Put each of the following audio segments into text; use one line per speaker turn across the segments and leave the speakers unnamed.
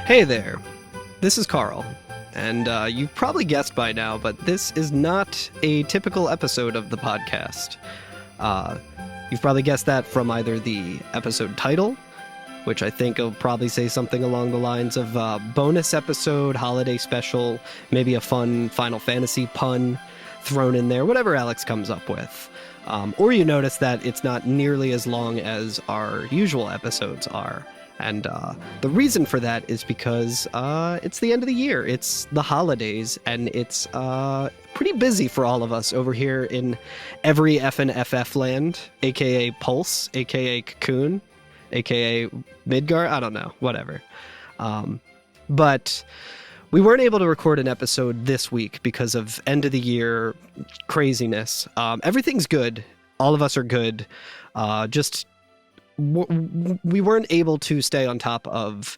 Hey there, this is Karl, and you've probably guessed by now, but this is not a typical episode of the podcast. You've probably guessed that from either the episode title, which I think will probably say something along the lines of bonus episode, holiday special, maybe a fun Final Fantasy pun thrown in there, whatever Alex comes up with. Or you notice that it's not nearly as long as our usual episodes are. And the reason for that is because it's the end of the year. It's the holidays, and it's pretty busy for all of us over here in every FNFF land, aka Pulse, aka Cocoon, aka Midgar. I don't know, whatever. But we weren't able to record an episode this week because of end of the year craziness. Everything's good. All of us are good. We weren't able to stay on top of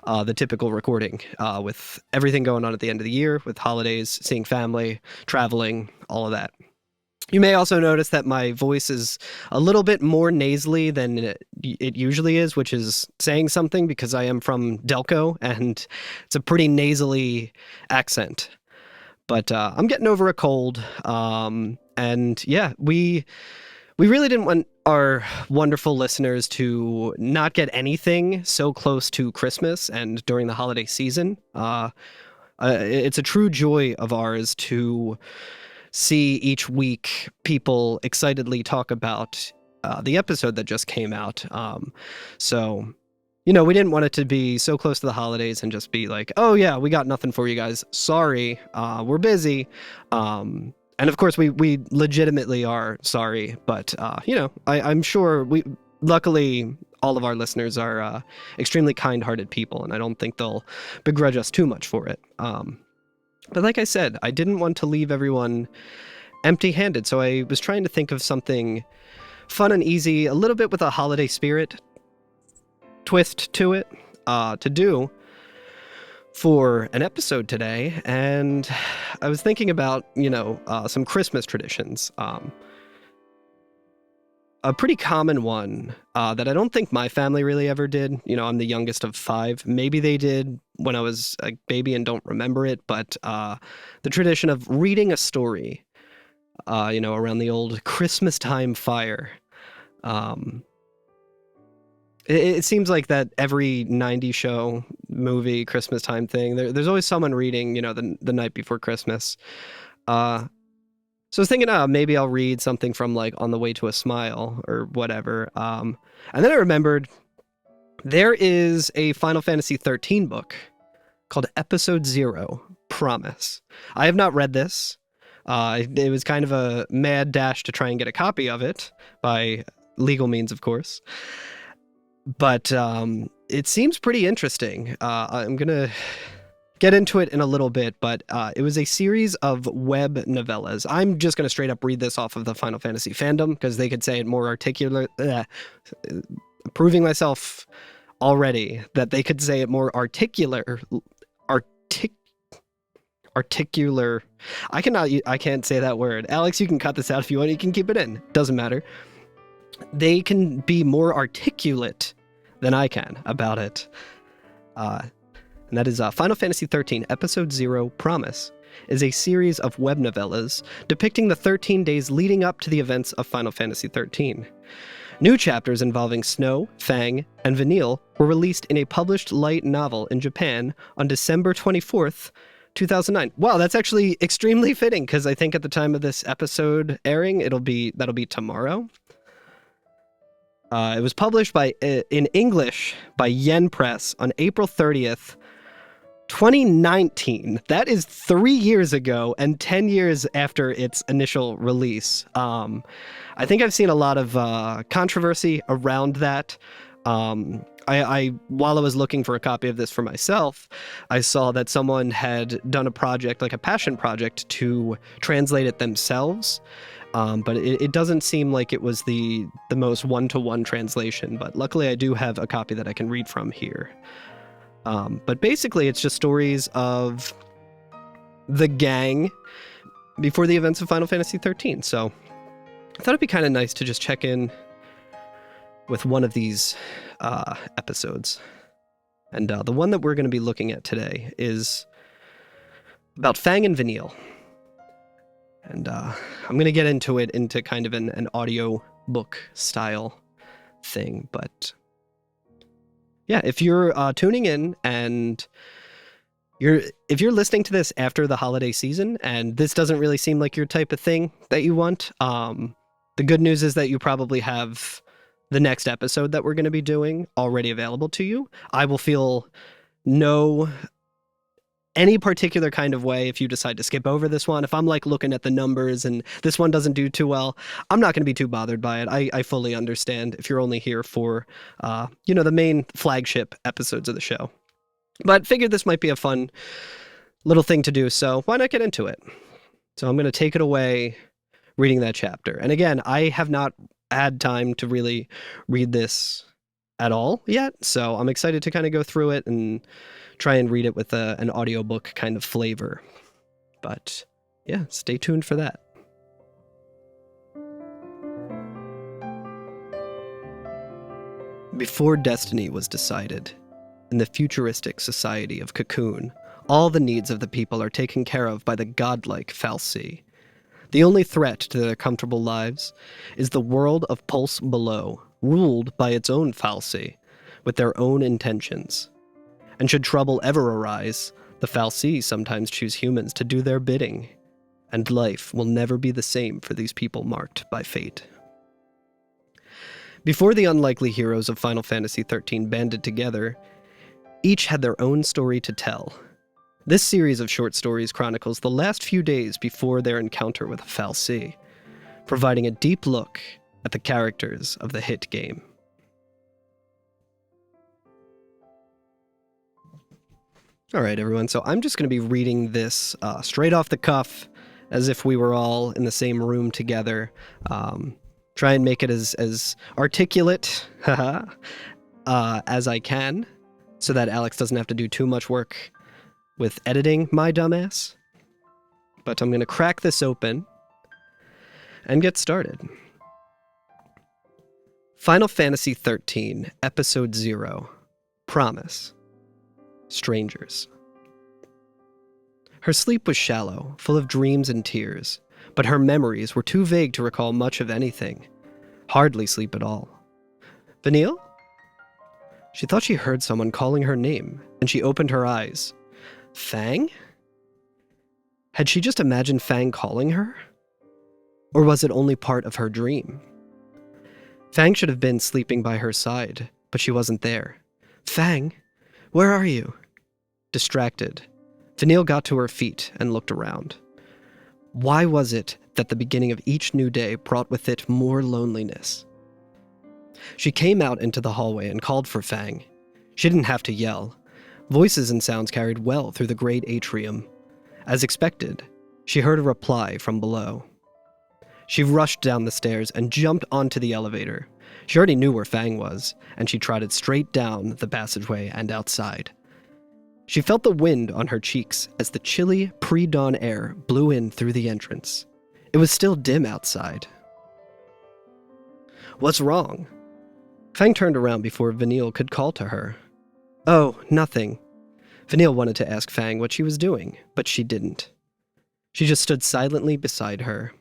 the typical recording with everything going on at the end of the year, with holidays, seeing family, traveling, all of that. You may also notice that my voice is a little bit more nasally than it usually is, which is saying something because I am from Delco and it's a pretty nasally accent. But I'm getting over a cold. And yeah, we really didn't want our wonderful listeners to not get anything so close to Christmas and during the holiday season. It's a true joy of ours to see each week people excitedly talk about the episode that just came out. So, we didn't want it to be so close to the holidays and just be like, oh yeah, we got nothing for you guys. Sorry, we're busy. And of course, we legitimately are sorry, but, I'm sure luckily, all of our listeners are extremely kind-hearted people, and I don't think they'll begrudge us too much for it. But like I said, I didn't want to leave everyone empty-handed, so I was trying to think of something fun and easy, a little bit with a holiday spirit twist to it, to do for an episode today, and I was thinking about, some Christmas traditions. A pretty common one that I don't think my family really ever did. I'm the youngest of 5. Maybe they did when I was a baby and don't remember it, but the tradition of reading a story, around the old Christmas time fire. It seems like that every 90s show, movie, Christmas time thing, there's always someone reading, the night before Christmas. So I was thinking, maybe I'll read something from like On the Way to a Smile or whatever. And then I remembered there is a Final Fantasy XIII book called Episode 0, Promise. I have not read this. It was kind of a mad dash to try and get a copy of it by legal means, of course. But it seems pretty interesting. I'm going to get into it in a little bit, but it was a series of web novellas. I'm just going to straight up read this off of the Final Fantasy fandom because they could say it more articulate. Proving myself already that they could say it more articular. I can't say that word. Alex, you can cut this out if you want. You can keep it in. Doesn't matter. They can be more articulate than I can about it. And that is Final Fantasy XIII Episode 0, Promise, is a series of web novellas depicting the 13 days leading up to the events of Final Fantasy XIII. New chapters involving Snow, Fang, and Vanille were released in a published light novel in Japan on December 24th, 2009. Wow, that's actually extremely fitting, because I think at the time of this episode airing, that'll be tomorrow. It was published in English by Yen Press on April 30th, 2019. That is 3 years ago and 10 years after its initial release. I think I've seen a lot of controversy around that. While I was looking for a copy of this for myself, I saw that someone had done a project, like a passion project, to translate it themselves. But it doesn't seem like it was the most one-to-one translation, but luckily I do have a copy that I can read from here. But basically it's just stories of the gang before the events of Final Fantasy XIII. So I thought it'd be kind of nice to just check in with one of these episodes. And the one that we're going to be looking at today is about Fang and Vanille. And I'm going to get into it into kind of an audio book style thing. But yeah, if you're tuning in and if you're listening to this after the holiday season and this doesn't really seem like your type of thing that you want, the good news is that you probably have the next episode that we're going to be doing already available to you. I will feel any particular kind of way if you decide to skip over this one. If I'm like looking at the numbers and this one doesn't do too well, I'm not going to be too bothered by it. I fully understand if you're only here for, the main flagship episodes of the show. But figured this might be a fun little thing to do, so why not get into it? So I'm going to take it away reading that chapter. And again, I have not had time to really read this at all yet, so I'm excited to kind of go through it and try and read it with an audiobook kind of flavor. But yeah, stay tuned for that. Before destiny was decided, in the futuristic society of Cocoon, all the needs of the people are taken care of by the godlike fal'Cie. The only threat to their comfortable lives is the world of Pulse below, ruled by its own fal'Cie, with their own intentions. And should trouble ever arise, the fal'Cie sometimes choose humans to do their bidding, and life will never be the same for these people marked by fate. Before the unlikely heroes of Final Fantasy XIII banded together, each had their own story to tell. This series of short stories chronicles the last few days before their encounter with a fal'Cie, providing a deep look at the characters of the hit game. All right, everyone, so I'm just going to be reading this straight off the cuff, as if we were all in the same room together. Try and make it as articulate as I can, so that Alex doesn't have to do too much work with editing my dumbass. But I'm going to crack this open and get started. Final Fantasy XIII, Episode 0, Promise. Strangers. Her sleep was shallow, full of dreams and tears, but her memories were too vague to recall much of anything. Hardly sleep at all. Vanille? She thought she heard someone calling her name, and she opened her eyes. Fang? Had she just imagined Fang calling her? Or was it only part of her dream? Fang should have been sleeping by her side, but she wasn't there. Fang, where are you? Distracted, Vanille got to her feet and looked around. Why was it that the beginning of each new day brought with it more loneliness? She came out into the hallway and called for Fang. She didn't have to yell. Voices and sounds carried well through the great atrium. As expected, she heard a reply from below. She rushed down the stairs and jumped onto the elevator. She already knew where Fang was, and she trotted straight down the passageway and outside. She felt the wind on her cheeks as the chilly, pre-dawn air blew in through the entrance. It was still dim outside. What's wrong? Fang turned around before Vanille could call to her. Oh, nothing. Vanille wanted to ask Fang what she was doing, but she didn't. She just stood silently beside her.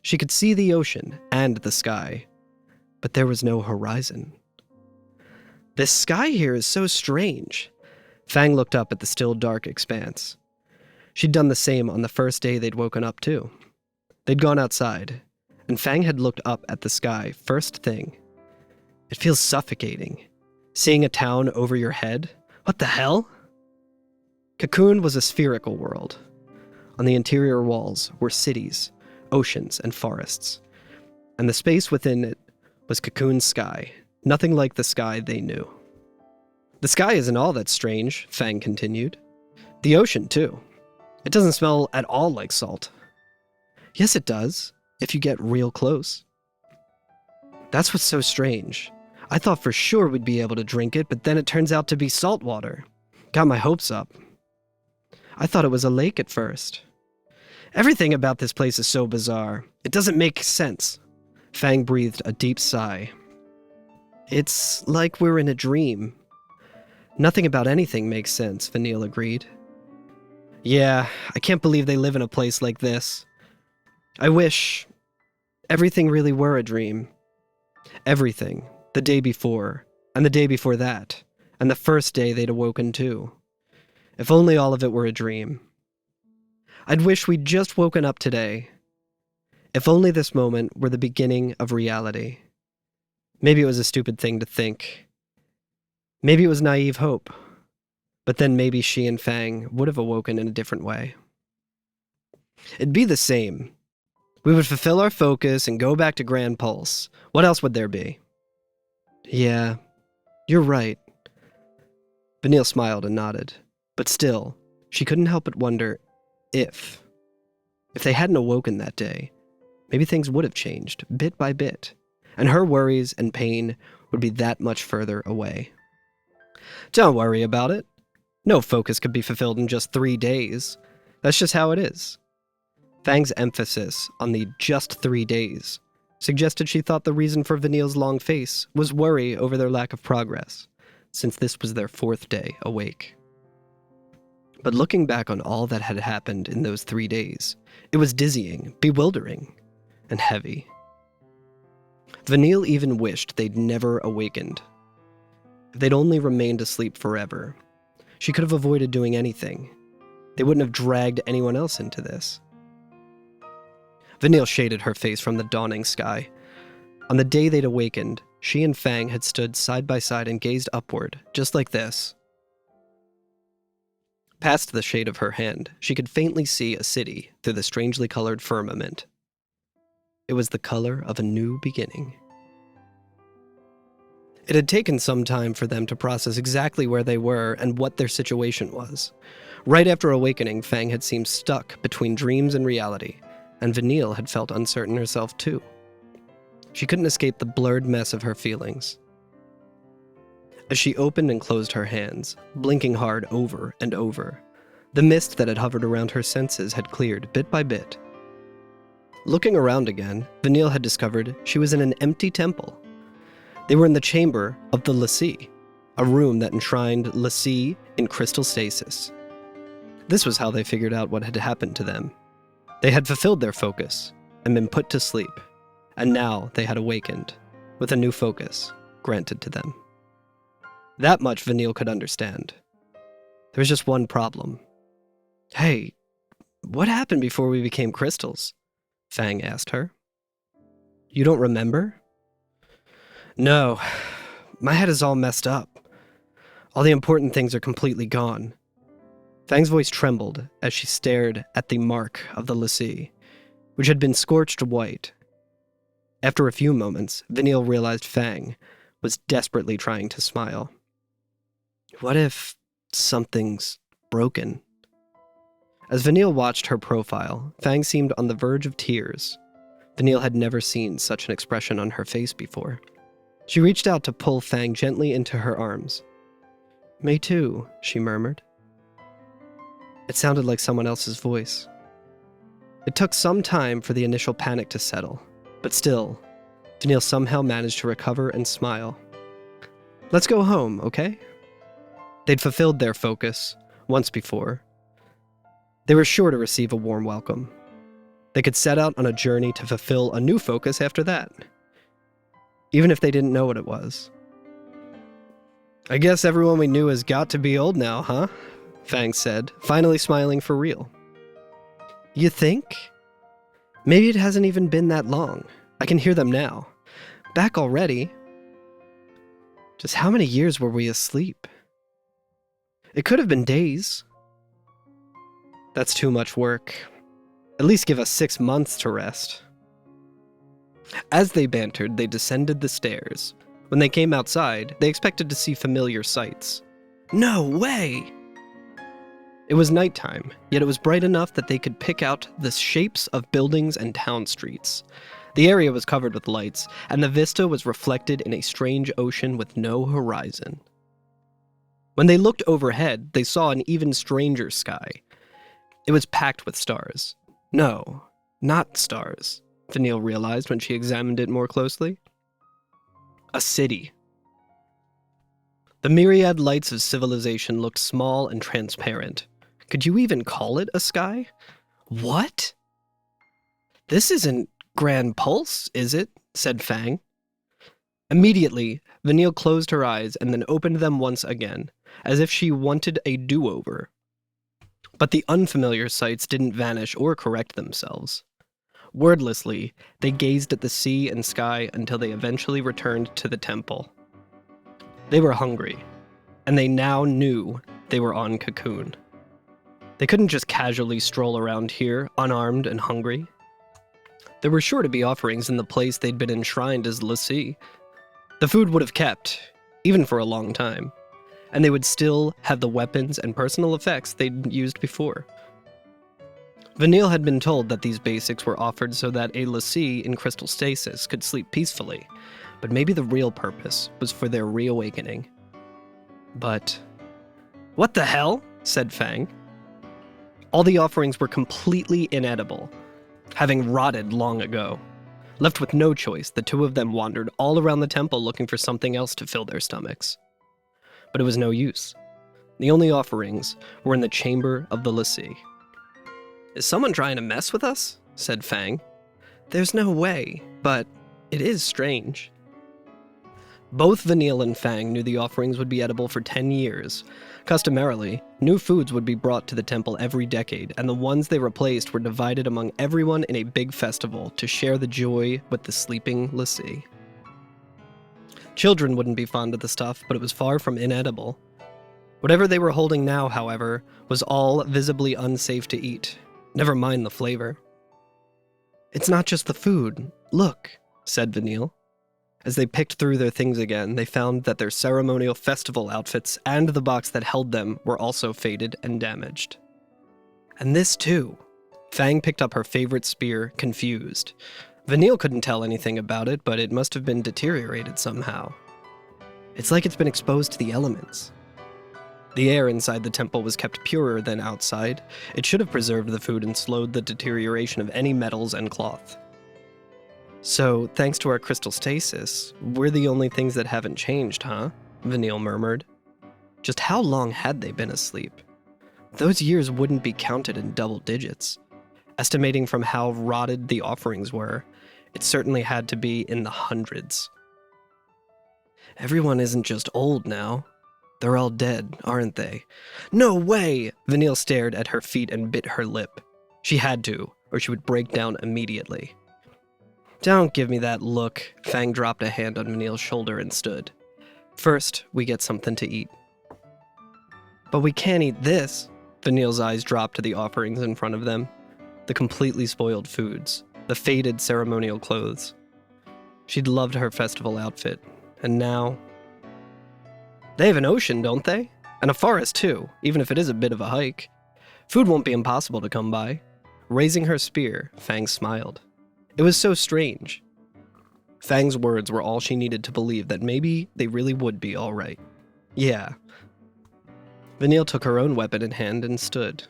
She could see the ocean and the sky, but there was no horizon. This sky here is so strange. Fang looked up at the still dark expanse. She'd done the same on the first day they'd woken up too. They'd gone outside, and Fang had looked up at the sky first thing. It feels suffocating. Seeing a town over your head? What the hell? Cocoon was a spherical world. On the interior walls were cities, oceans, and forests. And the space within it was Cocoon's sky, nothing like the sky they knew. The sky isn't all that strange, Fang continued. The ocean, too. It doesn't smell at all like salt. Yes, it does, if you get real close. That's what's so strange. I thought for sure we'd be able to drink it, but then it turns out to be salt water. Got my hopes up. I thought it was a lake at first. Everything about this place is so bizarre. It doesn't make sense. Fang breathed a deep sigh. It's like we're in a dream. Nothing about anything makes sense, Vanille agreed. Yeah, I can't believe they live in a place like this. I wish everything really were a dream. Everything. The day before, and the day before that, and the first day they'd awoken too. If only all of it were a dream. I'd wish we'd just woken up today. If only this moment were the beginning of reality. Maybe it was a stupid thing to think. Maybe it was naive hope. But then maybe she and Fang would have awoken in a different way. It'd be the same. We would fulfill our focus and go back to Grand Pulse. What else would there be? Yeah, you're right. Vanille smiled and nodded. But still, she couldn't help but wonder if they hadn't awoken that day, maybe things would have changed bit by bit, and her worries and pain would be that much further away. Don't worry about it. No focus could be fulfilled in just 3 days. That's just how it is. Fang's emphasis on the just 3 days suggested she thought the reason for Vanille's long face was worry over their lack of progress, since this was their 4th day awake. But looking back on all that had happened in those 3 days, it was dizzying, bewildering, and heavy. Vanille even wished they'd never awakened. If they'd only remained asleep forever, she could have avoided doing anything. They wouldn't have dragged anyone else into this. Vanille shaded her face from the dawning sky. On the day they'd awakened, she and Fang had stood side by side and gazed upward, just like this. Past the shade of her hand, she could faintly see a city through the strangely colored firmament. It was the color of a new beginning. It had taken some time for them to process exactly where they were and what their situation was. Right after awakening, Fang had seemed stuck between dreams and reality, and Vanille had felt uncertain herself too. She couldn't escape the blurred mess of her feelings. As she opened and closed her hands, blinking hard over and over, the mist that had hovered around her senses had cleared bit by bit. Looking around again, Vanille had discovered she was in an empty temple. They were in the chamber of the l'Cie, a room that enshrined l'Cie in crystal stasis. This was how they figured out what had happened to them. They had fulfilled their focus and been put to sleep, and now they had awakened, with a new focus granted to them. That much Vanille could understand. There was just one problem. Hey, what happened before we became crystals? Fang asked her. You don't remember? No, my head is all messed up. All the important things are completely gone. Fang's voice trembled as she stared at the mark of the l'Cie, which had been scorched white. After a few moments, Vanille realized Fang was desperately trying to smile. What if something's broken? As Vanille watched her profile, Fang seemed on the verge of tears. Vanille had never seen such an expression on her face before. She reached out to pull Fang gently into her arms. Me too, she murmured. It sounded like someone else's voice. It took some time for the initial panic to settle, but still, Vanille somehow managed to recover and smile. Let's go home, okay? They'd fulfilled their focus once before. They were sure to receive a warm welcome. They could set out on a journey to fulfill a new focus after that, even if they didn't know what it was. I guess everyone we knew has got to be old now, huh? Fang said, finally smiling for real. You think? Maybe it hasn't even been that long. I can hear them now. Back already. Just how many years were we asleep? It could have been days. That's too much work. At least give us 6 months to rest. As they bantered, they descended the stairs. When they came outside, they expected to see familiar sights. No way! It was nighttime, yet it was bright enough that they could pick out the shapes of buildings and town streets. The area was covered with lights, and the vista was reflected in a strange ocean with no horizon. When they looked overhead, they saw an even stranger sky. It was packed with stars. No, not stars, Vanille realized when she examined it more closely. A city. The myriad lights of civilization looked small and transparent. Could you even call it a sky? What? This isn't Grand Pulse, is it? Said Fang. Immediately, Vanille closed her eyes and then opened them once again, as if she wanted a do-over. But the unfamiliar sights didn't vanish or correct themselves. Wordlessly, they gazed at the sea and sky until they eventually returned to the temple. They were hungry, and they now knew they were on Cocoon. They couldn't just casually stroll around here, unarmed and hungry. There were sure to be offerings in the place they'd been enshrined as l'Cie. The food would have kept, even for a long time, and they would still have the weapons and personal effects they'd used before. Vanille had been told that these basics were offered so that a l'Cie in crystal stasis could sleep peacefully, but maybe the real purpose was for their reawakening. But... "What the hell?" said Fang. All the offerings were completely inedible, having rotted long ago. Left with no choice, the two of them wandered all around the temple looking for something else to fill their stomachs. But it was no use. The only offerings were in the chamber of the l'Cie. "Is someone trying to mess with us?" said Fang. "There's no way, but it is strange." Both Vanille and Fang knew the offerings would be edible for 10 years. Customarily, new foods would be brought to the temple every decade, and the ones they replaced were divided among everyone in a big festival to share the joy with the sleeping l'Cie. Children wouldn't be fond of the stuff, but it was far from inedible. Whatever they were holding now, however, was all visibly unsafe to eat. Never mind the flavor. "It's not just the food. Look," said Vanille. As they picked through their things again, they found that their ceremonial festival outfits and the box that held them were also faded and damaged. And this too. Fang picked up her favorite spear, confused. Vanille couldn't tell anything about it, but it must have been deteriorated somehow. It's like it's been exposed to the elements. The air inside the temple was kept purer than outside. It should have preserved the food and slowed the deterioration of any metals and cloth. "So, thanks to our crystal stasis, we're the only things that haven't changed, huh?" Vanille murmured. Just how long had they been asleep? Those years wouldn't be counted in double digits. Estimating from how rotted the offerings were, it certainly had to be in the hundreds. "Everyone isn't just old now. They're all dead, aren't they?" "No way!" Vanille stared at her feet and bit her lip. She had to, or she would break down immediately. "Don't give me that look." Fang dropped a hand on Vanille's shoulder and stood. "First, we get something to eat." "But we can't eat this." Vanille's eyes dropped to the offerings in front of them. The completely spoiled foods. The faded ceremonial clothes. She'd loved her festival outfit. And now... "They have an ocean, don't they? And a forest, too, even if it is a bit of a hike. Food won't be impossible to come by." Raising her spear, Fang smiled. It was so strange. Fang's words were all she needed to believe that maybe they really would be all right. Yeah. Vanille took her own weapon in hand and stood.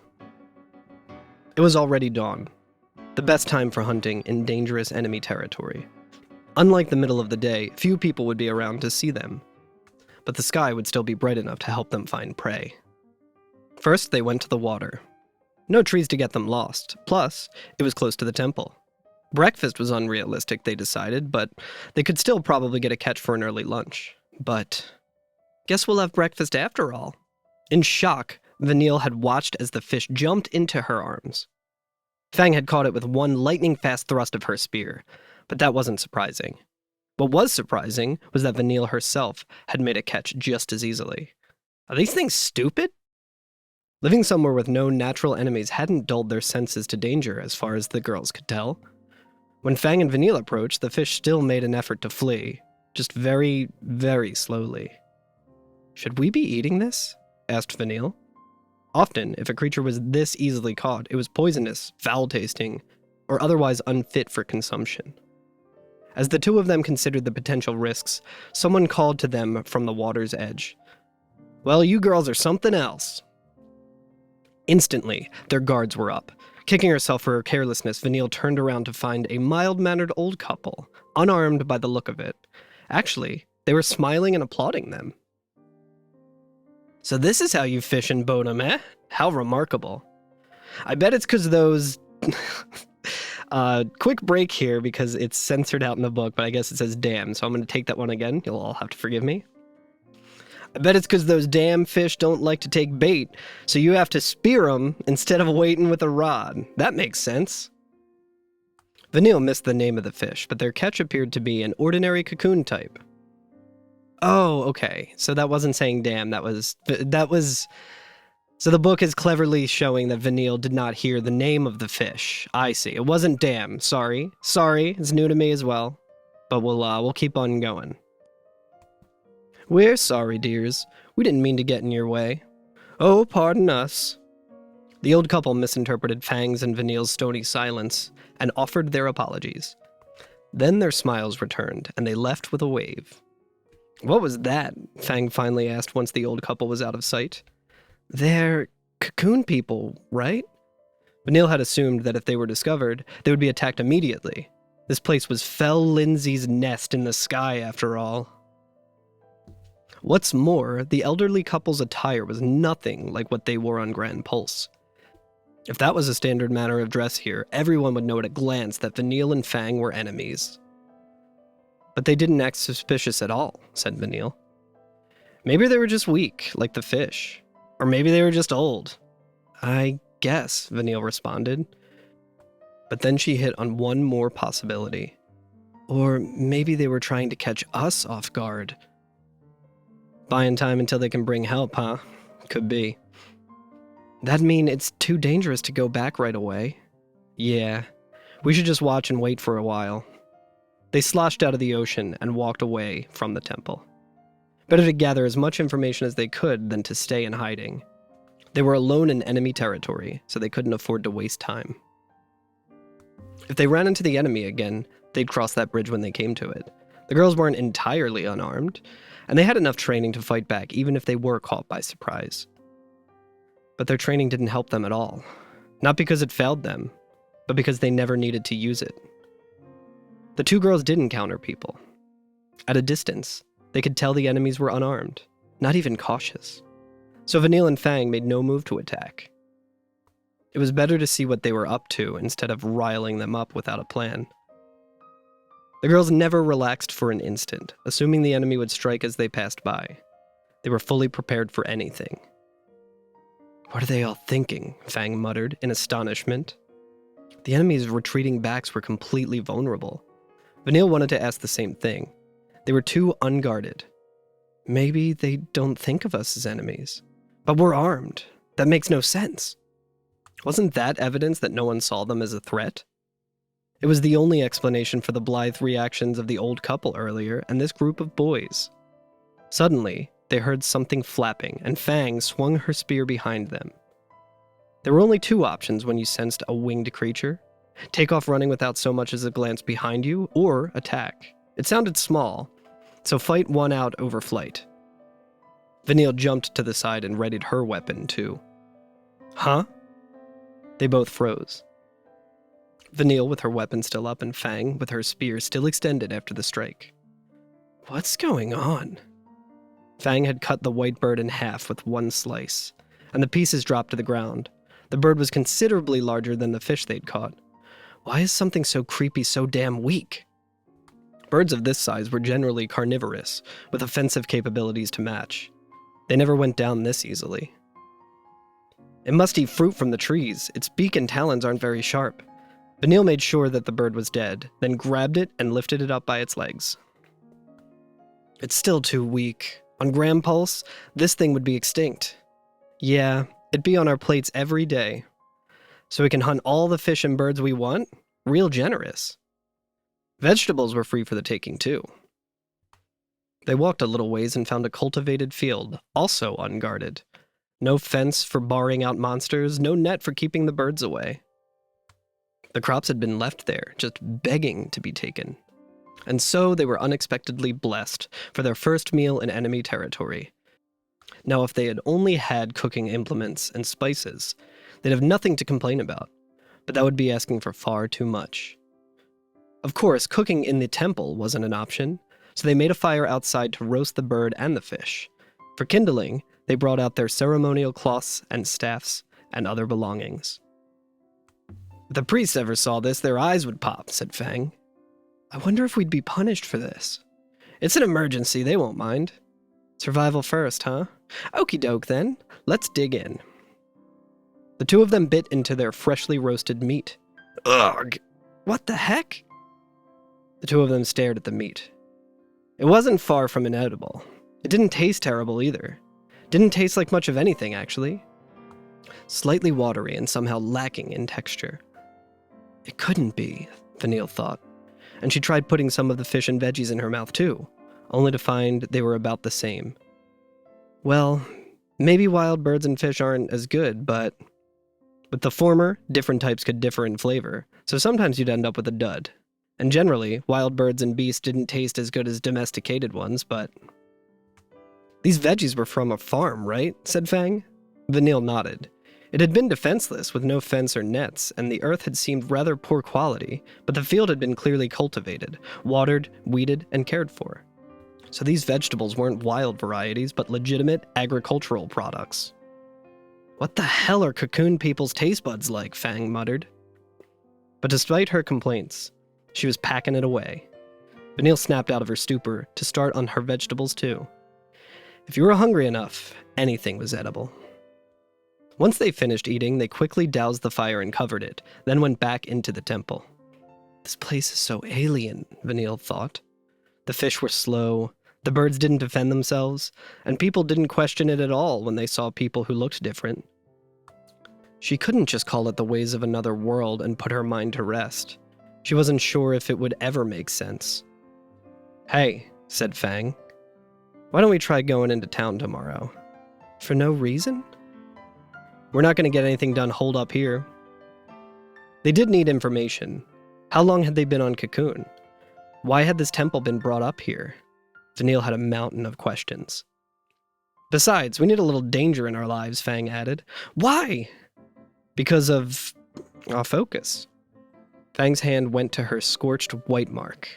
It was already dawn. The best time for hunting in dangerous enemy territory. Unlike the middle of the day, few people would be around to see them. But the sky would still be bright enough to help them find prey. First, they went to the water. No trees to get them lost. Plus, it was close to the temple. Breakfast was unrealistic, they decided, but they could still probably get a catch for an early lunch. But guess we'll have breakfast after all. In shock, Vanille had watched as the fish jumped into her arms. Fang had caught it with one lightning-fast thrust of her spear, but that wasn't surprising. What was surprising was that Vanille herself had made a catch just as easily. Are these things stupid? Living somewhere with no natural enemies hadn't dulled their senses to danger as far as the girls could tell. When Fang and Vanille approached, the fish still made an effort to flee, just very, very slowly. "Should we be eating this?" asked Vanille. Often, if a creature was this easily caught, it was poisonous, foul-tasting, or otherwise unfit for consumption. As the two of them considered the potential risks, someone called to them from the water's edge. "Well, you girls are something else." Instantly, their guards were up. Kicking herself for her carelessness, Vanille turned around to find a mild-mannered old couple, unarmed by the look of it. Actually, they were smiling and applauding them. So this is how you fish and boat 'em, eh? How remarkable. I bet it's because those... quick break here because it's censored out in the book, but I guess it says damn, so I'm going to take that one again. You'll all have to forgive me. I bet it's because those damn fish don't like to take bait, so you have to spear them instead of waiting with a rod. That makes sense. Vanille missed the name of the fish, but their catch appeared to be an ordinary cocoon type. Oh, okay. So that wasn't saying damn, that was... So the book is cleverly showing that Vanille did not hear the name of the fish. I see. It wasn't damn. Sorry. Sorry. It's new to me as well. But we'll keep on going. We're sorry, dears. We didn't mean to get in your way. Oh, pardon us. The old couple misinterpreted Fang's and Vanille's stony silence and offered their apologies. Then their smiles returned, and they left with a wave. What was that? Fang finally asked once the old couple was out of sight. They're cocoon people, right? Vanille had assumed that if they were discovered, they would be attacked immediately. This place was Fell Lindsay's nest in the sky, after all. What's more, the elderly couple's attire was nothing like what they wore on Grand Pulse. If that was a standard manner of dress here, everyone would know at a glance that Vanille and Fang were enemies. But they didn't act suspicious at all, said Vanille. Maybe they were just weak, like the fish. Or maybe they were just old. I guess, Vanille responded. But then she hit on one more possibility. Or maybe they were trying to catch us off guard. Buying time until they can bring help, huh? Could be. That'd mean it's too dangerous to go back right away. Yeah, we should just watch and wait for a while. They sloshed out of the ocean and walked away from the temple. Better to gather as much information as they could than to stay in hiding. They were alone in enemy territory, so they couldn't afford to waste time. If they ran into the enemy again, they'd cross that bridge when they came to it. The girls weren't entirely unarmed, and they had enough training to fight back even if they were caught by surprise. But their training didn't help them at all. Not because it failed them, but because they never needed to use it. The two girls did encounter people. At a distance, they could tell the enemies were unarmed, not even cautious. So Vanille and Fang made no move to attack. It was better to see what they were up to instead of riling them up without a plan. The girls never relaxed for an instant, assuming the enemy would strike as they passed by. They were fully prepared for anything. What are they all thinking? Fang muttered in astonishment. The enemy's retreating backs were completely vulnerable. Vanille wanted to ask the same thing. They were too unguarded. Maybe they don't think of us as enemies. But we're armed. That makes no sense. Wasn't that evidence that no one saw them as a threat? It was the only explanation for the blithe reactions of the old couple earlier and this group of boys. Suddenly, they heard something flapping, and Fang swung her spear behind them. There were only two options when you sensed a winged creature. Take off running without so much as a glance behind you, or attack. It sounded small, so fight won out over flight. Vanille jumped to the side and readied her weapon, too. Huh? They both froze. Vanille with her weapon still up and Fang with her spear still extended after the strike. What's going on? Fang had cut the white bird in half with one slice, and the pieces dropped to the ground. The bird was considerably larger than the fish they'd caught. Why is something so creepy so damn weak? Birds of this size were generally carnivorous, with offensive capabilities to match. They never went down this easily. It must eat fruit from the trees. Its beak and talons aren't very sharp. Vanille made sure that the bird was dead, then grabbed it and lifted it up by its legs. It's still too weak. On Gram Pulse, this thing would be extinct. Yeah, it'd be on our plates every day. So we can hunt all the fish and birds we want? Real generous. Vegetables were free for the taking, too. They walked a little ways and found a cultivated field, also unguarded. No fence for barring out monsters, no net for keeping the birds away. The crops had been left there, just begging to be taken. And so they were unexpectedly blessed for their first meal in enemy territory. Now, if they had only had cooking implements and spices, they'd have nothing to complain about, but that would be asking for far too much. Of course, cooking in the temple wasn't an option, so they made a fire outside to roast the bird and the fish. For kindling, They brought out their ceremonial cloths and staffs and other belongings. If the priests ever saw this, their eyes would pop, said Fang. I wonder if we'd be punished for this. It's an emergency, they won't mind. Survival first, huh? Okie doke then, let's dig in. The two of them bit into their freshly roasted meat. Ugh! What the heck? The two of them stared at the meat. It wasn't far from inedible. It didn't taste terrible either. Didn't taste like much of anything, actually. Slightly watery and somehow lacking in texture. It couldn't be, Vanille thought, and she tried putting some of the fish and veggies in her mouth too, only to find they were about the same. Well, maybe wild birds and fish aren't as good, but with the former, different types could differ in flavor, so sometimes you'd end up with a dud. And generally, wild birds and beasts didn't taste as good as domesticated ones, but... These veggies were from a farm, right? Said Fang. Vanille nodded. It had been defenseless, with no fence or nets, and the earth had seemed rather poor quality, but the field had been clearly cultivated, watered, weeded, and cared for. So these vegetables weren't wild varieties, but legitimate agricultural products. What the hell are cocoon people's taste buds like? Fang muttered. But despite her complaints, she was packing it away. Vanille snapped out of her stupor to start on her vegetables too. If you were hungry enough, anything was edible. Once they finished eating, they quickly doused the fire and covered it, then went back into the temple. This place is so alien, Vanille thought. The fish were slow, the birds didn't defend themselves, and people didn't question it at all when they saw people who looked different. She couldn't just call it the ways of another world and put her mind to rest. She wasn't sure if it would ever make sense. Hey, said Fang. Why don't we try going into town tomorrow? For no reason? We're not going to get anything done holed up here. They did need information. How long had they been on Cocoon? Why had this temple been brought up here? Vanille had a mountain of questions. Besides, we need a little danger in our lives, Fang added. Why? Because of our focus. Fang's hand went to her scorched white mark.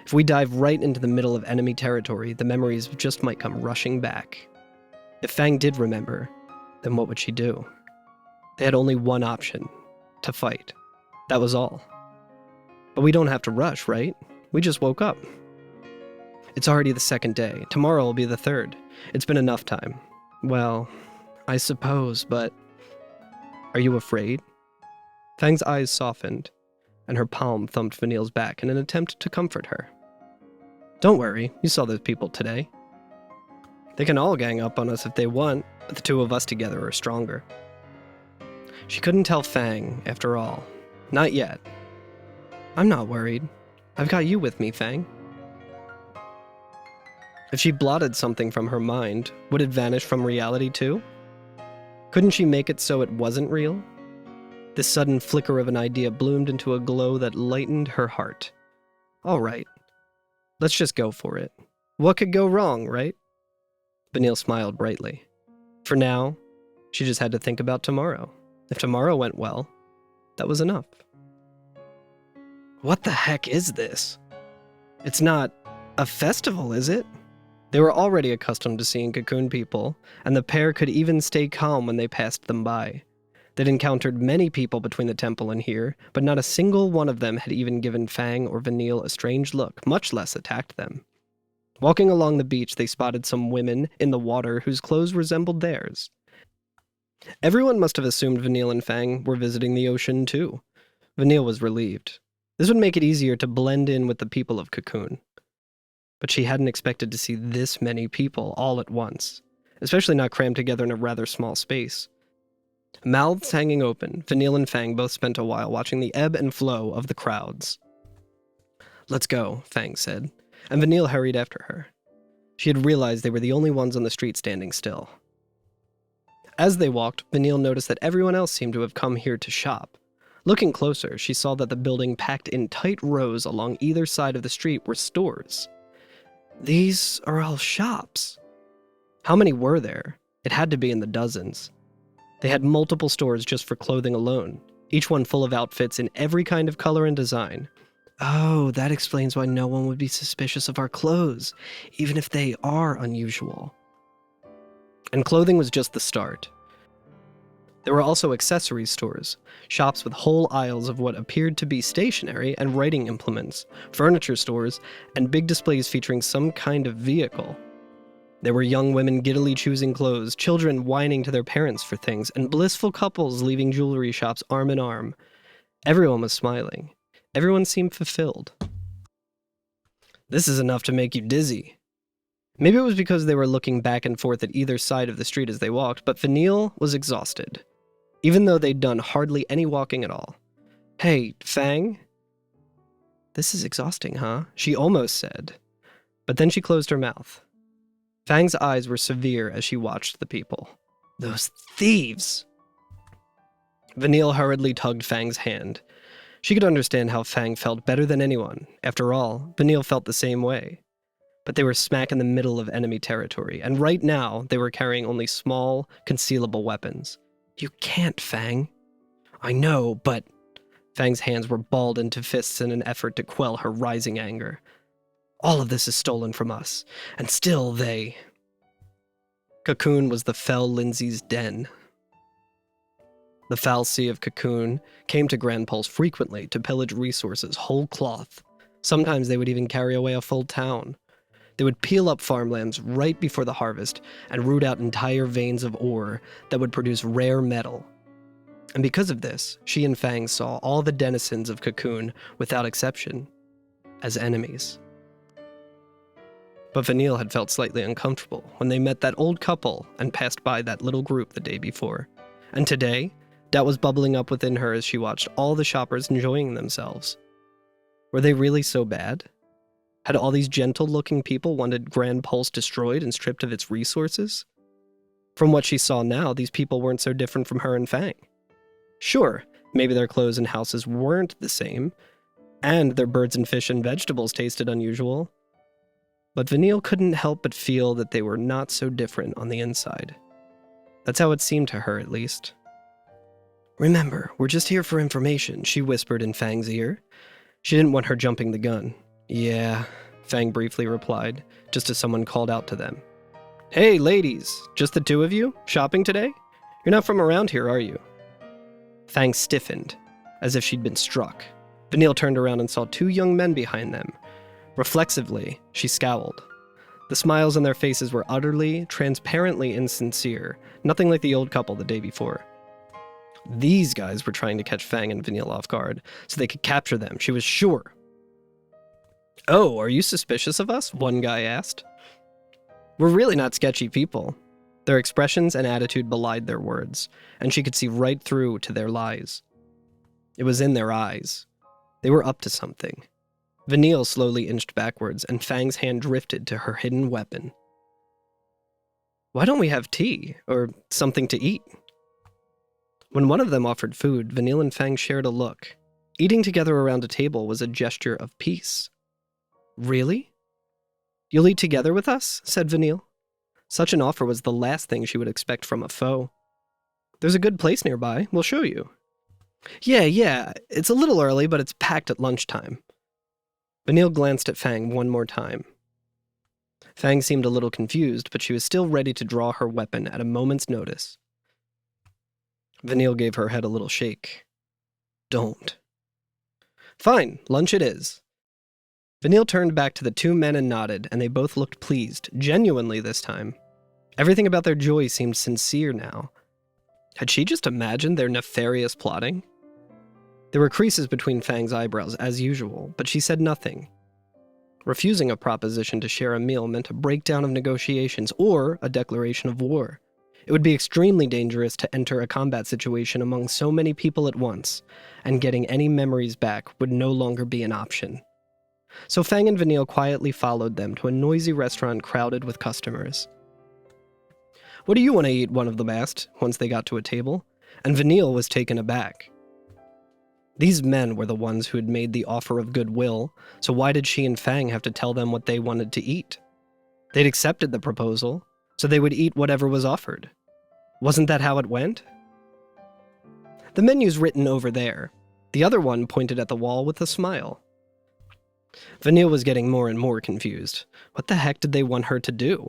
If we dive right into the middle of enemy territory, the memories just might come rushing back. If Fang did remember, then what would she do? They had only one option, to fight. That was all. But we don't have to rush, right? We just woke up. It's already the second day. Tomorrow will be the third. It's been enough time. Well, I suppose, but... Are you afraid? Fang's eyes softened, and her palm thumped Vanille's back in an attempt to comfort her. Don't worry, you saw those people today. They can all gang up on us if they want, but the two of us together are stronger. She couldn't tell Fang, after all. Not yet. I'm not worried. I've got you with me, Fang. If she blotted something from her mind, would it vanish from reality too? Couldn't she make it so it wasn't real? This sudden flicker of an idea bloomed into a glow that lightened her heart. All right. Let's just go for it. What could go wrong, right? Vanille smiled brightly. For now, she just had to think about tomorrow. If tomorrow went well, that was enough. What the heck is this? It's not a festival, is it? They were already accustomed to seeing cocoon people, and the pair could even stay calm when they passed them by. They'd encountered many people between the temple and here, but not a single one of them had even given Fang or Vanille a strange look, much less attacked them. Walking along the beach, they spotted some women in the water whose clothes resembled theirs. Everyone must have assumed Vanille and Fang were visiting the ocean too. Vanille was relieved. This would make it easier to blend in with the people of Cocoon. But she hadn't expected to see this many people all at once, especially not crammed together in a rather small space. Mouths hanging open, Vanille and Fang both spent a while watching the ebb and flow of the crowds. Let's go, Fang said, and Vanille hurried after her. She had realized they were the only ones on the street standing still. As they walked, Vanille noticed that everyone else seemed to have come here to shop. Looking closer, she saw that the building packed in tight rows along either side of the street were stores. These are all shops. How many were there? It had to be in the dozens. They had multiple stores just for clothing alone, each one full of outfits in every kind of color and design. Oh, that explains why no one would be suspicious of our clothes, even if they are unusual. And clothing was just the start. There were also accessory stores, shops with whole aisles of what appeared to be stationery and writing implements, furniture stores, and big displays featuring some kind of vehicle. There were young women giddily choosing clothes, children whining to their parents for things, and blissful couples leaving jewelry shops arm in arm. Everyone was smiling. Everyone seemed fulfilled. This is enough to make you dizzy. Maybe it was because they were looking back and forth at either side of the street as they walked, but Vanille was exhausted, even though they'd done hardly any walking at all. Hey, Fang? This is exhausting, huh? She almost said. But then she closed her mouth. Fang's eyes were severe as she watched the people. Those thieves! Vanille hurriedly tugged Fang's hand. She could understand how Fang felt better than anyone. After all, Vanille felt the same way. But they were smack in the middle of enemy territory, and right now they were carrying only small, concealable weapons. You can't, Fang. I know, but... Fang's hands were balled into fists in an effort to quell her rising anger. All of this is stolen from us, and still they... Cocoon was the fell Lindsay's den. The foul sea of Cocoon came to Grand Pulse frequently to pillage resources whole cloth. Sometimes they would even carry away a full town. They would peel up farmlands right before the harvest and root out entire veins of ore that would produce rare metal. And because of this, she and Fang saw all the denizens of Cocoon, without exception, as enemies. But Vanille had felt slightly uncomfortable when they met that old couple and passed by that little group the day before. And today, doubt was bubbling up within her as she watched all the shoppers enjoying themselves. Were they really so bad? Had all these gentle-looking people wanted Grand Pulse destroyed and stripped of its resources? From what she saw now, these people weren't so different from her and Fang. Sure, maybe their clothes and houses weren't the same, and their birds and fish and vegetables tasted unusual, but Vanille couldn't help but feel that they were not so different on the inside. That's how it seemed to her, at least. Remember, we're just here for information, she whispered in Fang's ear. She didn't want her jumping the gun. Yeah, Fang briefly replied, just as someone called out to them. Hey, ladies, just the two of you? Shopping today? You're not from around here, are you? Fang stiffened, as if she'd been struck. Vanille turned around and saw two young men behind them. Reflexively, she scowled. The smiles on their faces were utterly, transparently insincere, nothing like the old couple the day before. These guys were trying to catch Fang and Vanille off guard, so they could capture them, she was sure. Oh, are you suspicious of us? One guy asked. We're really not sketchy people. Their expressions and attitude belied their words, and she could see right through to their lies. It was in their eyes. They were up to something. Vanille slowly inched backwards, and Fang's hand drifted to her hidden weapon. Why don't we have tea, or something to eat? When one of them offered food, Vanille and Fang shared a look. Eating together around a table was a gesture of peace. Really? You'll eat together with us? Said Vanille. Such an offer was the last thing she would expect from a foe. There's a good place nearby. We'll show you. Yeah, it's a little early, but it's packed at lunchtime. Vanille glanced at Fang one more time. Fang seemed a little confused, but she was still ready to draw her weapon at a moment's notice. Vanille gave her head a little shake. Don't. Fine, lunch it is. Vanille turned back to the two men and nodded, and they both looked pleased, genuinely this time. Everything about their joy seemed sincere now. Had she just imagined their nefarious plotting? There were creases between Fang's eyebrows, as usual, but she said nothing. Refusing a proposition to share a meal meant a breakdown of negotiations or a declaration of war. It would be extremely dangerous to enter a combat situation among so many people at once, and getting any memories back would no longer be an option. So Fang and Vanille quietly followed them to a noisy restaurant crowded with customers. What do you want to eat? One of them asked, once they got to a table, and Vanille was taken aback. These men were the ones who had made the offer of goodwill, so why did she and Fang have to tell them what they wanted to eat? They'd accepted the proposal, so they would eat whatever was offered. Wasn't that how it went? The menu's written over there. The other one pointed at the wall with a smile. Vanille was getting more and more confused. What the heck did they want her to do?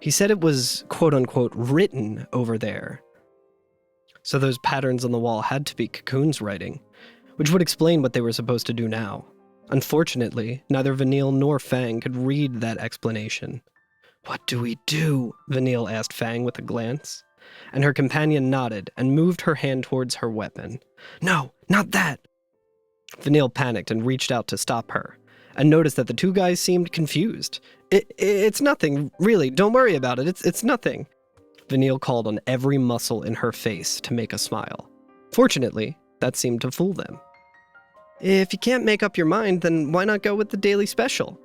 He said it was quote-unquote written over there. So those patterns on the wall had to be Cocoon's writing, which would explain what they were supposed to do now. Unfortunately, neither Vanille nor Fang could read that explanation. "What do we do?" Vanille asked Fang with a glance, and her companion nodded and moved her hand towards her weapon. "No, not that!" Vanille panicked and reached out to stop her, and noticed that the two guys seemed confused. It's nothing, really, don't worry about it, it's nothing." Vanille called on every muscle in her face to make a smile. Fortunately, that seemed to fool them. "If you can't make up your mind, then why not go with the daily special?"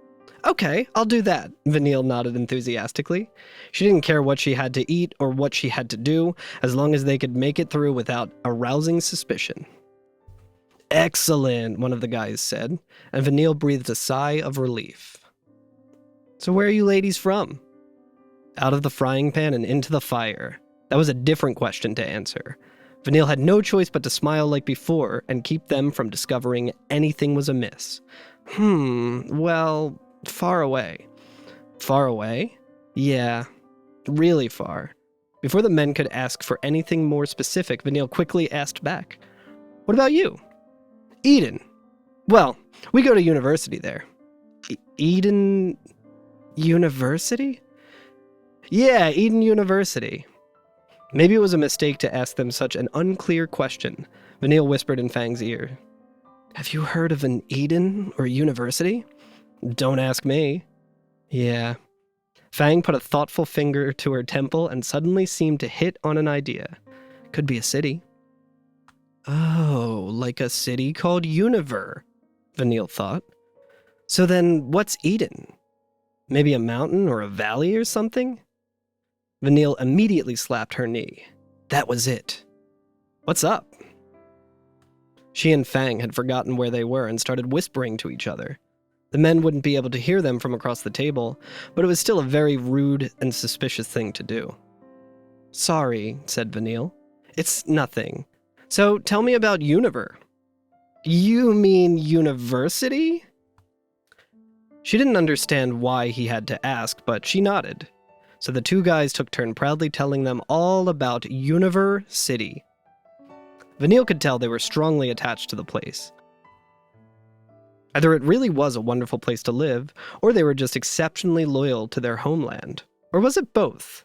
"Okay, I'll do that," Vanille nodded enthusiastically. She didn't care what she had to eat or what she had to do, as long as they could make it through without arousing suspicion. "Excellent," one of the guys said, and Vanille breathed a sigh of relief. "So where are you ladies from?" Out of the frying pan and into the fire. That was a different question to answer. Vanille had no choice but to smile like before and keep them from discovering anything was amiss. Well, far away." "Far away?" "Yeah, really far." Before the men could ask for anything more specific, Vanille quickly asked back, "What about you?" "Eden. Well, we go to university there." Eden University?" "Yeah, Eden University." Maybe it was a mistake to ask them such an unclear question. Vanille whispered in Fang's ear, "Have you heard of an Eden or university?" "Don't ask me." "Yeah." Fang put a thoughtful finger to her temple and suddenly seemed to hit on an idea. "Could be a city." "Oh, like a city called Univer," Vanille thought. "So then, what's Eden? Maybe a mountain or a valley or something?" Vanille immediately slapped her knee. That was it. "What's up?" She and Fang had forgotten where they were and started whispering to each other. The men wouldn't be able to hear them from across the table, but it was still a very rude and suspicious thing to do. "Sorry," said Vanille. "It's nothing. So tell me about Univer." "You mean university?" She didn't understand why he had to ask, but she nodded. So the two guys took turn proudly telling them all about Univer City. Vanille could tell they were strongly attached to the place. Either it really was a wonderful place to live, or they were just exceptionally loyal to their homeland. Or was it both?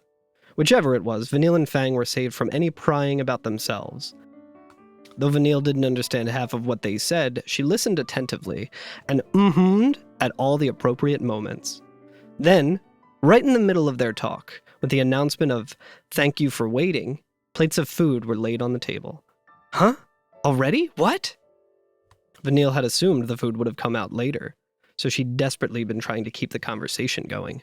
Whichever it was, Vanille and Fang were saved from any prying about themselves. Though Vanille didn't understand half of what they said, she listened attentively and mm-hmmed at all the appropriate moments. Then, right in the middle of their talk, with the announcement of "Thank you for waiting," plates of food were laid on the table. "Huh? Already? What?" Vanille had assumed the food would have come out later, so she'd desperately been trying to keep the conversation going.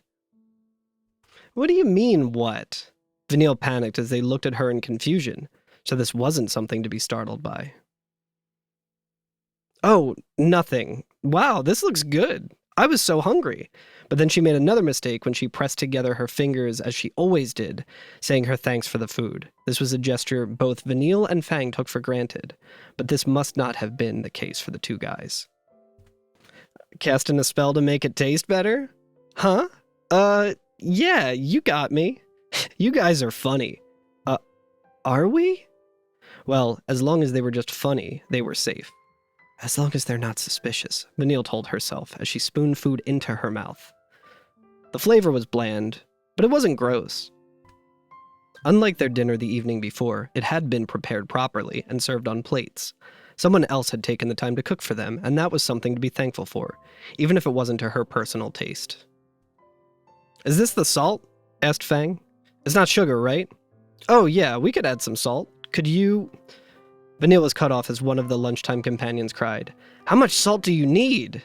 "What do you mean, what?" Vanille panicked as they looked at her in confusion, so this wasn't something to be startled by. "Oh, nothing. Wow, this looks good. I was so hungry." But then she made another mistake when she pressed together her fingers as she always did, saying her thanks for the food. This was a gesture both Vanille and Fang took for granted, but this must not have been the case for the two guys. "Casting a spell to make it taste better?" "Huh? Yeah, you got me. You guys are funny." Are we?" Well, as long as they were just funny, they were safe. As long as they're not suspicious, Vanille told herself as she spooned food into her mouth. The flavor was bland, but it wasn't gross. Unlike their dinner the evening before, it had been prepared properly and served on plates. Someone else had taken the time to cook for them, and that was something to be thankful for, even if it wasn't to her personal taste. "Is this the salt?" asked Fang. "It's not sugar, right?" "Oh yeah, we could add some salt. Could you—" Vanille was cut off as one of the lunchtime companions cried, "How much salt do you need?"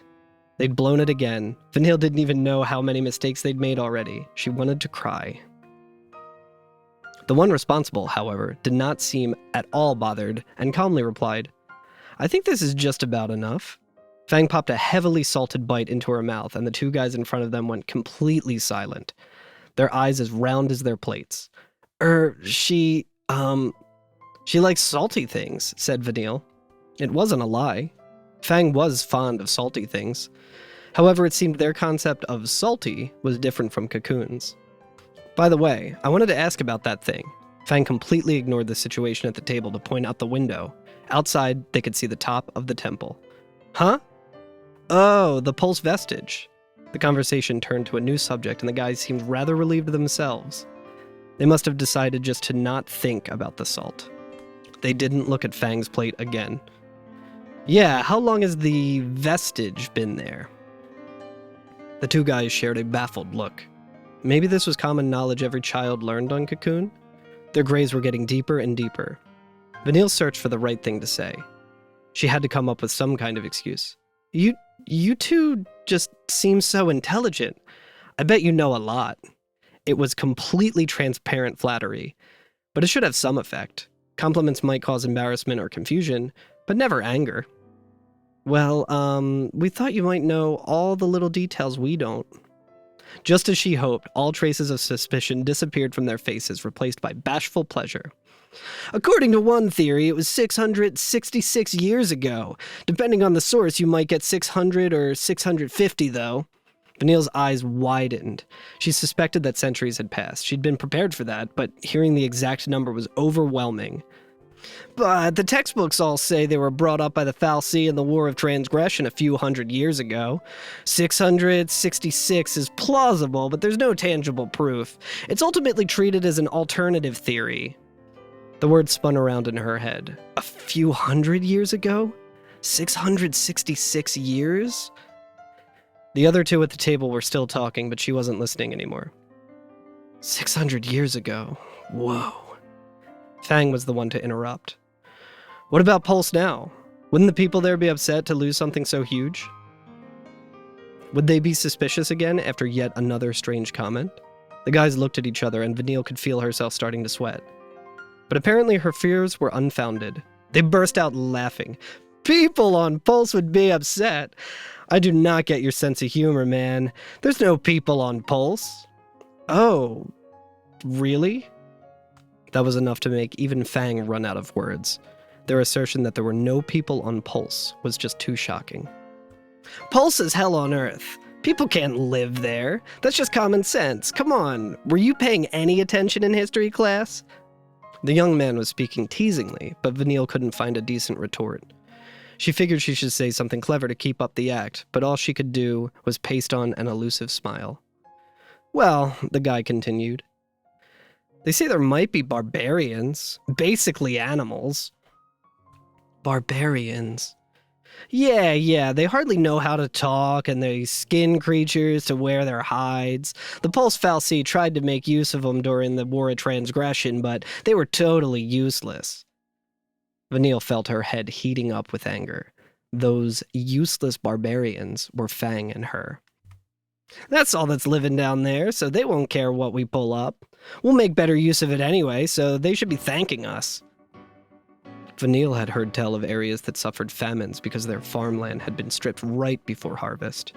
They'd blown it again. Vanille didn't even know how many mistakes they'd made already. She wanted to cry. The one responsible, however, did not seem at all bothered and calmly replied, "I think this is just about enough." Fang popped a heavily salted bite into her mouth, and the two guys in front of them went completely silent, their eyes as round as their plates. She likes salty things," said Vanille. It wasn't a lie. Fang was fond of salty things. However, it seemed their concept of salty was different from Cocoon's. By the way, I wanted to ask about that thing. Fang completely ignored the situation at the table to point out the window. Outside, they could see the top of the temple. Huh? Oh, the pulse vestige. The conversation turned to a new subject, and the guys seemed rather relieved themselves. They must have decided just to not think about the salt. They didn't look at Fang's plate again. Yeah, how long has the vestige been there? The two guys shared a baffled look. Maybe this was common knowledge every child learned on Cocoon? Their grays were getting deeper and deeper. Vanille searched for the right thing to say. She had to come up with some kind of excuse. You two just seem so intelligent. I bet you know a lot. It was completely transparent flattery, but it should have some effect. Compliments might cause embarrassment or confusion, but never anger. Well, we thought you might know all the little details we don't. Just as she hoped, all traces of suspicion disappeared from their faces, replaced by bashful pleasure. According to one theory, it was 666 years ago. Depending on the source, you might get 600 or 650, though. Vanille's eyes widened. She suspected that centuries had passed. She'd been prepared for that, but hearing the exact number was overwhelming. But the textbooks all say they were brought up by the fal'Cie in the War of Transgression a few hundred years ago. 666 is plausible, but there's no tangible proof. It's ultimately treated as an alternative theory. The words spun around in her head. A few hundred years ago? 666 years? The other two at the table were still talking, but she wasn't listening anymore. 600 years ago. Whoa. Fang was the one to interrupt. What about Pulse now? Wouldn't the people there be upset to lose something so huge? Would they be suspicious again after yet another strange comment? The guys looked at each other, and Vanille could feel herself starting to sweat. But apparently her fears were unfounded. They burst out laughing. People on Pulse would be upset. I do not get your sense of humor, man. There's no people on Pulse. Oh, really? That was enough to make even Fang run out of words. Their assertion that there were no people on Pulse was just too shocking. Pulse is hell on earth. People can't live there. That's just common sense. Come on, were you paying any attention in history class? The young man was speaking teasingly, but Vanille couldn't find a decent retort. She figured she should say something clever to keep up the act, but all she could do was paste on an elusive smile. Well, the guy continued, they say there might be barbarians, basically animals. Barbarians. Yeah, they hardly know how to talk, and they skin creatures to wear their hides. The Pulse fal'Cie tried to make use of them during the War of Transgression, but they were totally useless. Vanille felt her head heating up with anger. Those useless barbarians were Fang and her. That's all that's living down there, so they won't care what we pull up. We'll make better use of it anyway, so they should be thanking us. Vanille had heard tell of areas that suffered famines because their farmland had been stripped right before harvest.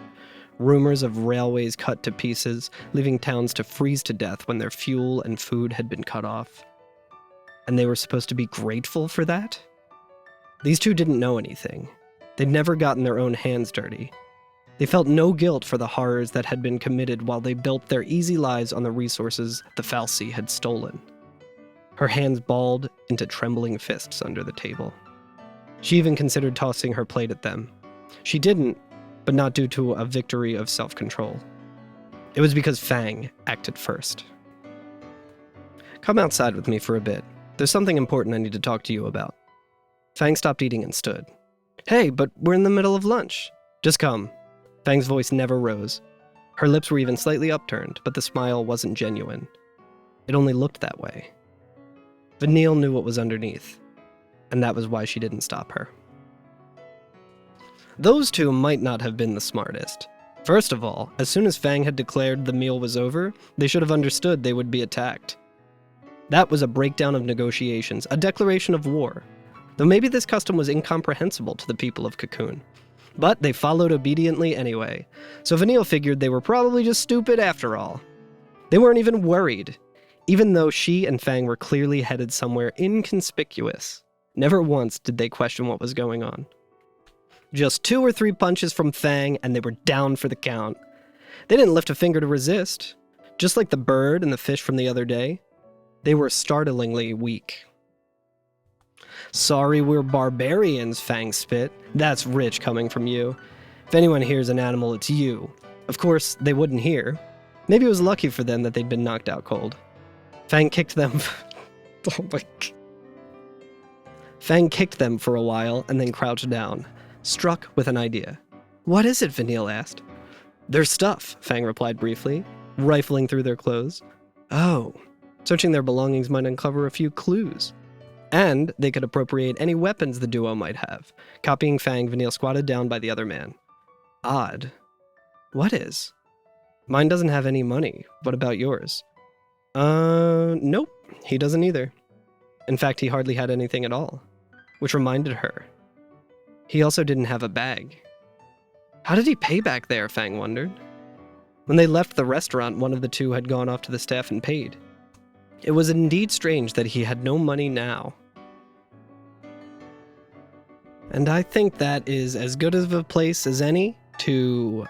Rumors of railways cut to pieces, leaving towns to freeze to death when their fuel and food had been cut off. And they were supposed to be grateful for that? These two didn't know anything. They'd never gotten their own hands dirty. They felt no guilt for the horrors that had been committed while they built their easy lives on the resources the fal'Cie had stolen. Her hands balled into trembling fists under the table. She even considered tossing her plate at them. She didn't, but not due to a victory of self-control. It was because Fang acted first. Come outside with me for a bit. There's something important I need to talk to you about. Fang stopped eating and stood. Hey, but we're in the middle of lunch. Just come. Fang's voice never rose. Her lips were even slightly upturned, but the smile wasn't genuine. It only looked that way. Vanille knew what was underneath, and that was why she didn't stop her. Those two might not have been the smartest. First of all, as soon as Fang had declared the meal was over, they should have understood they would be attacked. That was a breakdown of negotiations, a declaration of war. Though maybe this custom was incomprehensible to the people of Cocoon. But they followed obediently anyway, so Vanille figured they were probably just stupid after all. They weren't even worried, even though she and Fang were clearly headed somewhere inconspicuous. Never once did they question what was going on. Just 2 or 3 punches from Fang, and they were down for the count. They didn't lift a finger to resist. Just like the bird and the fish from the other day, they were startlingly weak. Sorry we're barbarians, Fang spit. That's rich coming from you. If anyone hears an animal, it's you. Of course, they wouldn't hear. Maybe it was lucky for them that they'd been knocked out cold. Fang kicked them... oh my... Fang kicked them for a while and then crouched down, struck with an idea. What is it? Vanille asked. Their stuff, Fang replied briefly, rifling through their clothes. Oh, searching their belongings might uncover a few clues. And they could appropriate any weapons the duo might have. Copying Fang, Vanille squatted down by the other man. Odd. What is? Mine doesn't have any money. What about yours? Nope. He doesn't either. In fact, he hardly had anything at all. Which reminded her. He also didn't have a bag. How did he pay back there, Fang wondered. When they left the restaurant, one of the two had gone off to the staff and paid. It was indeed strange that he had no money now. And I think that is as good of a place as any to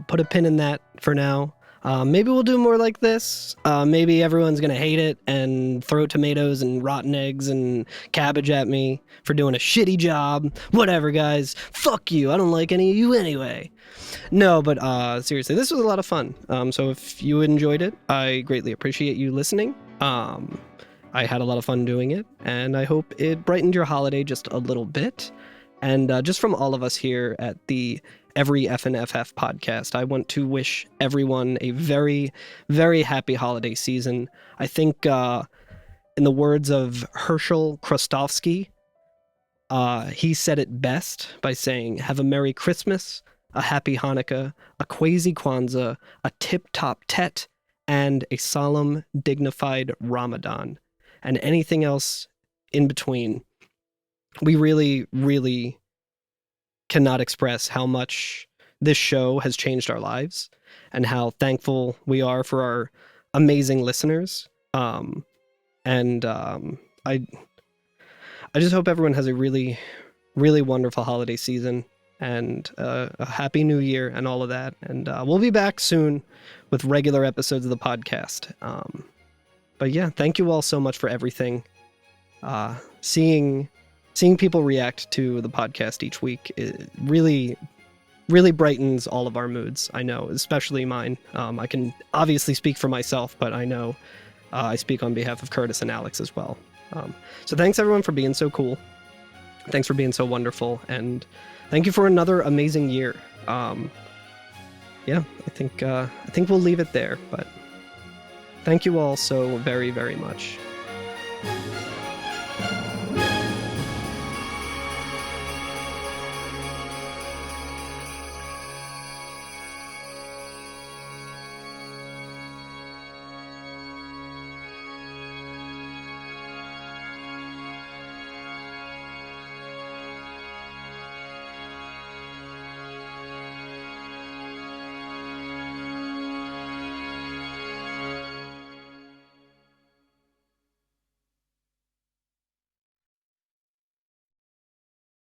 put a pin in that for now. Maybe we'll do more like this. Maybe everyone's going to hate it and throw tomatoes and rotten eggs and cabbage at me for doing a shitty job. Whatever, guys. Fuck you. I don't like any of you anyway. No, but seriously, this was a lot of fun. So if you enjoyed it, I greatly appreciate you listening. I had a lot of fun doing it, and I hope it brightened your holiday just a little bit. And just from all of us here at the Every FNFF podcast, I want to wish everyone a very, very happy holiday season. I think, in the words of Herschel Krostowski, he said it best by saying, have a Merry Christmas, a Happy Hanukkah, a Quasi Kwanzaa, a Tip-Top Tet, and a solemn, dignified Ramadan, and anything else in between. We really, really cannot express how much this show has changed our lives and how thankful we are for our amazing listeners. I just hope everyone has a really, really wonderful holiday season and a happy new year and all of that. And we'll be back soon with regular episodes of the podcast. But yeah, thank you all so much for everything. Seeing people react to the podcast each week, it really, really brightens all of our moods. I know, especially mine. I can obviously speak for myself, but I know I speak on behalf of Curtis and Alex as well. So thanks everyone for being so cool. Thanks for being so wonderful. And thank you for another amazing year. Yeah, I think we'll leave it there, but thank you all so very, very much.